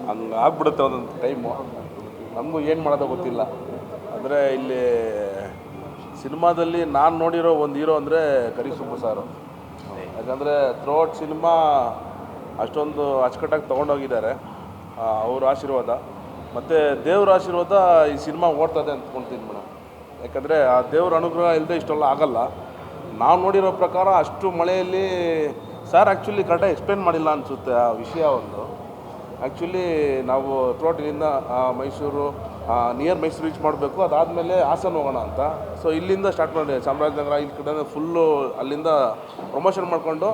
ಹಂಗೆ ಆಗ್ಬಿಡುತ್ತೆ ಒಂದೊಂದು ಟೈಮು. ನಮಗೂ ಏನು ಮಾಡೋದೋ ಗೊತ್ತಿಲ್ಲ. ಅಂದರೆ ಇಲ್ಲಿ ಸಿನಿಮಾದಲ್ಲಿ ನಾನು ನೋಡಿರೋ ಒಂದು ಹೀರೋ ಅಂದರೆ ಕರಿಸುಬ್ಬು ಸಾರು. ಯಾಕಂದರೆ ಥ್ರೋಟ್ ಸಿನಿಮಾ ಅಷ್ಟೊಂದು ಅಚ್ಚುಕಟ್ಟಾಗಿ ತೊಗೊಂಡೋಗಿದ್ದಾರೆ. ಅವ್ರ ಆಶೀರ್ವಾದ ಮತ್ತು ದೇವ್ರ ಆಶೀರ್ವಾದ ಈ ಸಿನಿಮಾ ಓಡ್ತದೆ ಅಂದ್ಕೊಳ್ತೀನಿ ಮೇಡಮ್. ಯಾಕಂದರೆ ಆ ದೇವ್ರ ಅನುಗ್ರಹ ಇಲ್ಲದೆ ಇಷ್ಟೆಲ್ಲ ಆಗಲ್ಲ. ನಾವು ನೋಡಿರೋ ಪ್ರಕಾರ ಅಷ್ಟು ಮಳೆಯಲ್ಲಿ ಸರ್ ಆ್ಯಕ್ಚುಲಿ ಕರೆಕ್ಟಾಗಿ ಎಕ್ಸ್ಪ್ಲೇನ್ ಮಾಡಿಲ್ಲ ಅನಿಸುತ್ತೆ ಆ ವಿಷಯ. ಒಂದು ಆ್ಯಕ್ಚುಲಿ ನಾವು ಥ್ರೋಟಿನಿಂದ ಮೈಸೂರು ನಿಯರ್ ಮೈಸೂರು ರೀಚ್ ಮಾಡಬೇಕು, ಅದಾದಮೇಲೆ ಹಾಸನ ಹೋಗೋಣ ಅಂತ. ಸೊ ಇಲ್ಲಿಂದ ಸ್ಟಾರ್ಟ್ ಮಾಡಿ ಚಾಮರಾಜನಗರ ಇಲ್ಲಿ ಕಡೆ ಫುಲ್ಲು ಅಲ್ಲಿಂದ ಪ್ರಮೋಷನ್ ಮಾಡಿಕೊಂಡು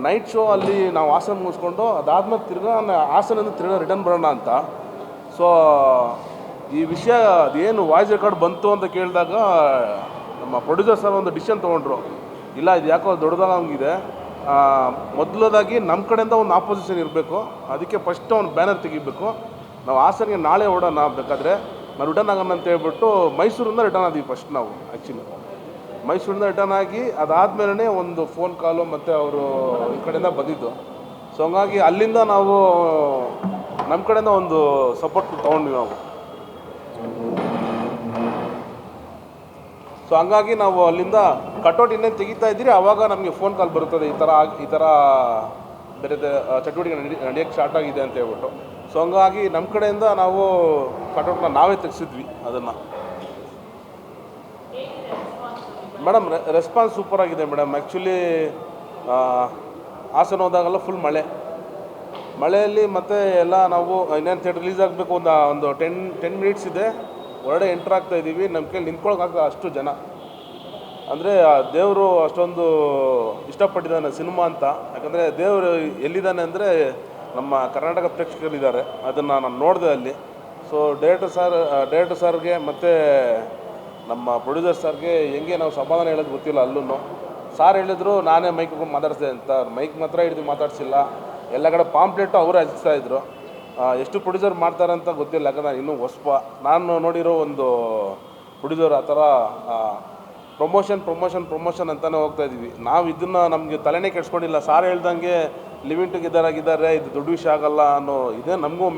ನೈಟ್ ಶೋ ಅಲ್ಲಿ ನಾವು ಹಾಸನ ಮುಗಿಸ್ಕೊಂಡು ಅದಾದ್ಮೇಲೆ ತಿರ್ಗಾ ಹಾಸನಿಂದ ತಿರ್ಗಾ ರಿಟರ್ನ್ ಬರೋಣ ಅಂತ. ಸೊ ಈ ವಿಷಯ ಅದೇನು ವಾಯ್ಸ್ ರೆಕಾರ್ಡ್ ಬಂತು ಅಂತ ಕೇಳಿದಾಗ ನಮ್ಮ ಪ್ರೊಡ್ಯೂಸರ್ ಸರ್ ಒಂದು ಡಿಸಿಷನ್ ತೊಗೊಂಡ್ರು. ಇಲ್ಲ ಇದು ಯಾಕೋ ದೊಡ್ಡದಾಗಿದೆ, ಮೊದಲದಾಗಿ ನಮ್ಮ ಕಡೆಯಿಂದ ಒಂದು ಆಪೋಸಿಷನ್ ಇರಬೇಕು, ಅದಕ್ಕೆ ಫಸ್ಟ್ ಅವ್ನು ಬ್ಯಾನರ್ ತೆಗಿಬೇಕು. ನಾವು ಹಾಸನಿಗೆ ನಾಳೆ ಓಡೋಣ, ಬೇಕಾದರೆ ನಾವು ರಿಟರ್ನ್ ಆಗೋಣ ಅಂತ ಹೇಳ್ಬಿಟ್ಟು ಮೈಸೂರಿಂದ ರಿಟರ್ನ್ ಆದ್ವಿ ಫಸ್ಟ್ ನಾವು. ಆ್ಯಕ್ಚುಲಿ ಮೈಸೂರಿಂದ ರಿಟರ್ನ್ ಆಗಿ ಅದಾದಮೇಲೆ ಒಂದು ಫೋನ್ ಕಾಲು ಮತ್ತು ಅವರು ಈ ಕಡೆಯಿಂದ ಬಂದಿದ್ದು. ಸೊ ಹಂಗಾಗಿ ಅಲ್ಲಿಂದ ನಾವು ನಮ್ಮ ಕಡೆಯಿಂದ ಒಂದು ಸಪೋರ್ಟ್ ತೊಗೊಂಡ್ವಿ ನಾವು. ಸೊ ಹಂಗಾಗಿ ನಾವು ಅಲ್ಲಿಂದ ಕಟೌಟ್ ಇನ್ನೇನು ತೆಗಿತಾ ಇದ್ದೀರಿ ಆವಾಗ ನಮಗೆ ಫೋನ್ ಕಾಲ್ ಬರುತ್ತದೆ, ಈ ಥರ ಬೇರೆ ಚಟುವಟಿಕೆ ನಡೆಯೋಕ್ಕೆ ಸ್ಟಾರ್ಟ್ ಆಗಿದೆ ಅಂತ ಹೇಳ್ಬಿಟ್ಟು. ಸೊ ಹಂಗಾಗಿ ನಮ್ಮ ಕಡೆಯಿಂದ ನಾವು ಕಟೌಟ್ನ ನಾವೇ ತೆಗೆಸಿದ್ವಿ ಅದನ್ನು. ಮೇಡಮ್ ರೆಸ್ಪಾನ್ಸ್ ಸೂಪರಾಗಿದೆ ಮೇಡಮ್. ಆ್ಯಕ್ಚುಲಿ ಹಾಸನ ಹೋದಾಗೆಲ್ಲ ಫುಲ್ ಮಳೆಯಲ್ಲಿ ಮತ್ತು ಎಲ್ಲ ನಾವು ಇನ್ನೇನು ಥಿಯೇಟರ್ ರಿಲೀಸ್ ಆಗಬೇಕು ಒಂದು 10 ಮಿನಿಟ್ಸ್ ಇದೆ, ಹೊರಗಡೆ ಎಂಟ್ರ್ ಆಗ್ತಾಯಿದ್ದೀವಿ. ನಮ್ಮ ಕೈಲಿ ನಿಂತ್ಕೊಳ್ಳೋಕ್ಕಾಗ್ತದೆ ಅಷ್ಟು ಜನ. ಅಂದರೆ ದೇವರು ಅಷ್ಟೊಂದು ಇಷ್ಟಪಟ್ಟಿದ್ದಾನೆ ಸಿನಿಮಾ ಅಂತ. ಯಾಕಂದರೆ ದೇವರು ಎಲ್ಲಿದ್ದಾನೆ ಅಂದರೆ ನಮ್ಮ ಕರ್ನಾಟಕ ಪ್ರೇಕ್ಷಕರಿದ್ದಾರೆ, ಅದನ್ನು ನಾನು ನೋಡಿದೆ ಅಲ್ಲಿ. ಸೊ ಡೈರೆಕ್ಟರ್ ಸರ್ಗೆ ಮತ್ತು ನಮ್ಮ ಪ್ರೊಡ್ಯೂಸರ್ ಸರ್ಗೆ ಹೆಂಗೆ ನಾವು ಸಮಾಧಾನ ಹೇಳೋದು ಗೊತ್ತಿಲ್ಲ. ಅಲ್ಲೂ ಸಾರ್ ಹೇಳಿದ್ರು ನಾನೇ ಮೈಕ್ ಮಾತಾಡಿಸಿದೆ ಅಂತ. ಮೈಕ್ ಮಾತ್ರ ಹಿಡಿದು ಮಾತಾಡಿಸಿಲ್ಲ, ಎಲ್ಲ ಕಡೆ ಪಾಂಪ್ಲೆಟು ಅವರೇ ಹಚ್ಚಿಸ್ತಾಯಿದ್ರು. ಎಷ್ಟು ಪ್ರೊಡ್ಯೂಸರ್ ಮಾಡ್ತಾರೆ ಅಂತ ಗೊತ್ತಿಲ್ಲ, ಯಾಕಂದ್ರೆ ನಾನು ಇನ್ನೂ ಹೊಸಬ. ನಾನು ನೋಡಿರೋ ಒಂದು ಪ್ರೊಡ್ಯೂಸರ್ ಆ ಥರ ಪ್ರಮೋಷನ್ ಅಂತಲೇ ಹೋಗ್ತಾಯಿದ್ವಿ ನಾವು. ಇದನ್ನು ನಮಗೆ ತಲೆನೇ ಕೆಡ್ಸ್ಕೊಂಡಿಲ್ಲ. ಸಾರ್ ಹೇಳ್ದಂಗೆ ಲಿವಿಂಗ್ ಟುಗೆದರ್ ಆಗಿದ್ದಾರೆ, ಇದು ದೊಡ್ಡ ವಿಷಯ ಆಗಲ್ಲ ಅನ್ನೋ ಇದೇ ನಮಗೂ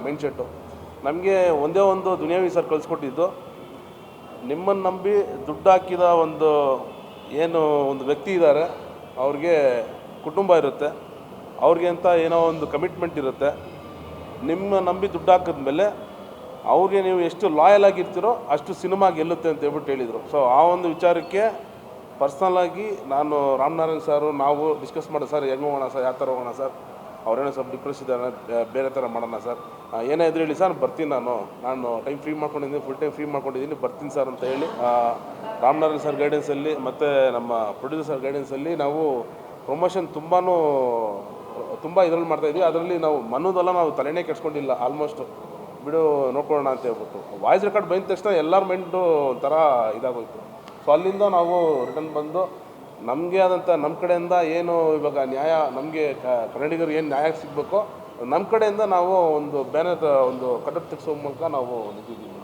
ಮೈಂಡ್ ಸೆಟ್ಟು. ನಮಗೆ ಒಂದೇ ಒಂದು ದುನಿಯಾವಿ ಸರ್ ಕಳಿಸ್ಕೊಟ್ಟಿದ್ದು, ನಿಮ್ಮನ್ನು ನಂಬಿ ದುಡ್ಡು ಹಾಕಿದ ಒಂದು ವ್ಯಕ್ತಿ ಇದ್ದಾರೆ, ಅವ್ರಿಗೆ ಕುಟುಂಬ ಇರುತ್ತೆ, ಅವ್ರಿಗೆ ಅಂತ ಏನೋ ಒಂದು ಕಮಿಟ್ಮೆಂಟ್ ಇರುತ್ತೆ. ನಿಮ್ಮ ನಂಬಿ ದುಡ್ಡು ಹಾಕಿದ್ಮೇಲೆ ಅವ್ರಿಗೆ ನೀವು ಎಷ್ಟು ಲಾಯಲ್ ಆಗಿರ್ತೀರೋ ಅಷ್ಟು ಸಿನಿಮಾ ಗೆಲ್ಲುತ್ತೆ ಅಂತ ಹೇಳ್ಬಿಟ್ಟು ಹೇಳಿದರು. ಸೊ ಆ ಒಂದು ವಿಚಾರಕ್ಕೆ ಪರ್ಸ್ನಲಾಗಿ ನಾನು ರಾಮನಾರಾಯಣ್ ಸಾರು ನಾವು ಡಿಸ್ಕಸ್ ಮಾಡೋದು, ಸರ್ ಹೆಂಗೆ ಹೋಗೋಣ ಸರ್, ಯಾವ ಥರ ಹೋಗೋಣ ಸರ್, ಅವರೇನೋ ಸ್ವಲ್ಪ ಡಿಪ್ರೆಸ್ ಇದ್ದಾನೆ, ಬೇರೆ ಥರ ಮಾಡೋಣ ಸರ್, ಏನೇ ಇದ್ರು ಹೇಳಿ ಸರ್ ಬರ್ತೀನಿ, ನಾನು ಟೈಮ್ ಫ್ರೀ ಮಾಡ್ಕೊಂಡಿದ್ದೀನಿ, ಫುಲ್ ಟೈಮ್ ಫ್ರೀ ಮಾಡ್ಕೊಂಡಿದ್ದೀನಿ, ಬರ್ತೀನಿ ಸರ್ ಅಂತ ಹೇಳಿ ರಾಮನಾರಾಯಣ್ ಸರ್ ಗೈಡೆನ್ಸಲ್ಲಿ ಮತ್ತು ನಮ್ಮ ಪ್ರೊಡ್ಯೂಸರ್ ಸರ್ ಗೈಡೆನ್ಸಲ್ಲಿ ನಾವು ಪ್ರಮೋಷನ್ ತುಂಬ ಇದರಲ್ಲಿ ಮಾಡ್ತಾಯಿದ್ವಿ. ಅದರಲ್ಲಿ ನಾವು ಮನೋದೆಲ್ಲ ನಾವು ತಲೆನೇ ಕೆಡ್ಸ್ಕೊಂಡಿಲ್ಲ, ಆಲ್ಮೋಸ್ಟ್ ಬಿಡು ನೋಡ್ಕೊಳ್ಳೋಣ ಅಂತ ಹೇಳ್ಬಿಟ್ಟು. ವಾಯ್ಸ್ ರೆಕಾರ್ಡ್ ಬಂದ ತಕ್ಷಣ ಎಲ್ಲರ ಮೈಂಡು ಒಂಥರ ಇದಾಗೋಯ್ತು. ಸೊ ಅಲ್ಲಿಂದ ನಾವು ರಿಟರ್ನ್ ಬಂದು ನಮಗೆ ಆದಂಥ ನಮ್ಮ ಕಡೆಯಿಂದ ಏನು ಇವಾಗ ನ್ಯಾಯ, ನಮಗೆ ಕನ್ನಡಿಗರಿಗೆ ಏನು ನ್ಯಾಯ ಸಿಗಬೇಕೋ ನಮ್ಮ ಕಡೆಯಿಂದ ನಾವು ಒಂದು ಬ್ಯಾನರ್ ಒಂದು ಕಟೌಟ್ ತೆಗೆಸೋ ಮೂಲಕ ನಾವು ನಿಂತಿದ್ದೀವಿ.